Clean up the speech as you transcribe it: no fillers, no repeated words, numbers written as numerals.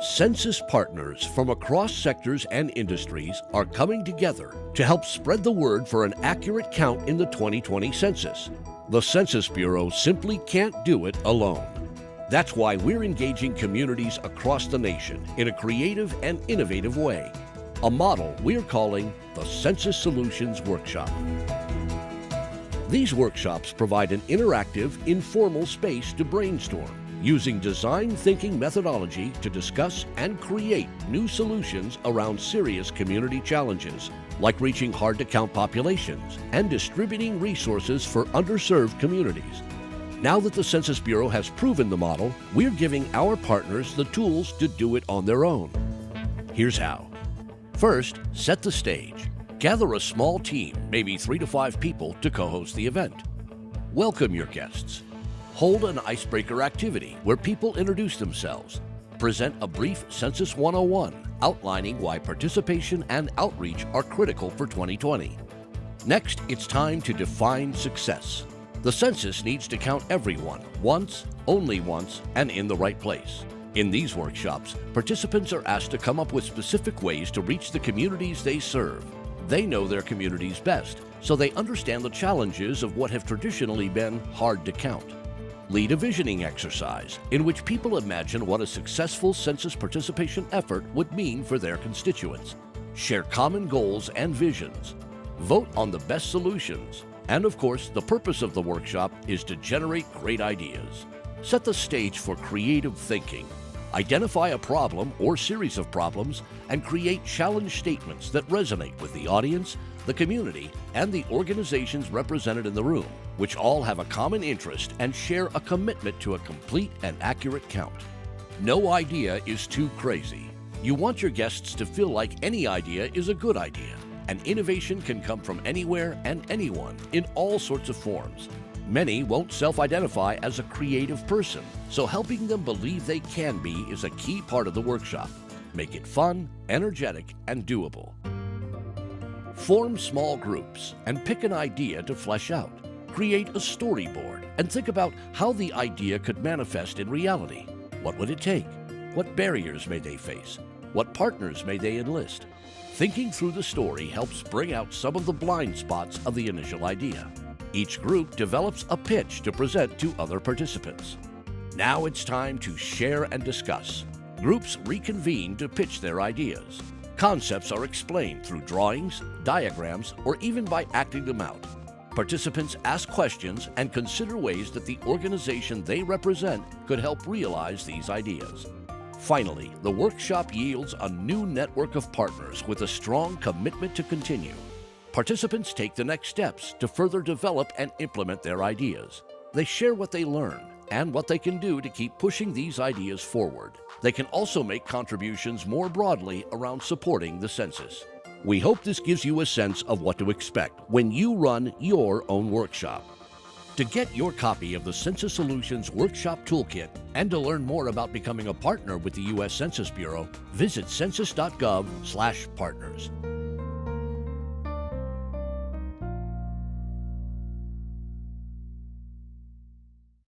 Census partners from across sectors and industries are coming together to help spread the word for an accurate count in the 2020 census. The Census Bureau simply can't do it alone. That's why we're engaging communities across the nation in a creative and innovative way, a model we're calling the Census Solutions Workshop. These workshops provide an interactive, informal space to brainstorm, using design thinking methodology to discuss and create new solutions around serious community challenges, like reaching hard-to-count populations and distributing resources for underserved communities. Now that the Census Bureau has proven the model, we're giving our partners the tools to do it on their own. Here's how. First, set the stage. Gather a small team, maybe 3 to 5 people, to co-host the event. Welcome your guests. Hold an icebreaker activity where people introduce themselves. Present a brief Census 101 outlining why participation and outreach are critical for 2020. Next, it's time to define success. The census needs to count everyone once, only once, and in the right place. In these workshops, participants are asked to come up with specific ways to reach the communities they serve. They know their communities best, so they understand the challenges of what have traditionally been hard to count. Lead a visioning exercise in which people imagine what a successful census participation effort would mean for their constituents. Share common goals and visions. Vote on the best solutions. And of course, the purpose of the workshop is to generate great ideas. Set the stage for creative thinking. Identify a problem or series of problems and create challenge statements that resonate with the audience, the community, and the organizations represented in the room, which all have a common interest and share a commitment to a complete and accurate count. No idea is too crazy. You want your guests to feel like any idea is a good idea, and innovation can come from anywhere and anyone in all sorts of forms. Many won't self-identify as a creative person, so helping them believe they can be is a key part of the workshop. Make it fun, energetic, and doable. Form small groups and pick an idea to flesh out. Create a storyboard and think about how the idea could manifest in reality. What would it take? What barriers may they face? What partners may they enlist? Thinking through the story helps bring out some of the blind spots of the initial idea. Each group develops a pitch to present to other participants. Now it's time to share and discuss. Groups reconvene to pitch their ideas. Concepts are explained through drawings, diagrams, or even by acting them out. Participants ask questions and consider ways that the organization they represent could help realize these ideas. Finally, the workshop yields a new network of partners with a strong commitment to continue. Participants take the next steps to further develop and implement their ideas. They share what they learn and what they can do to keep pushing these ideas forward. They can also make contributions more broadly around supporting the census. We hope this gives you a sense of what to expect when you run your own workshop. To get your copy of the Census Solutions Workshop Toolkit and to learn more about becoming a partner with the U.S. Census Bureau, visit census.gov/partners.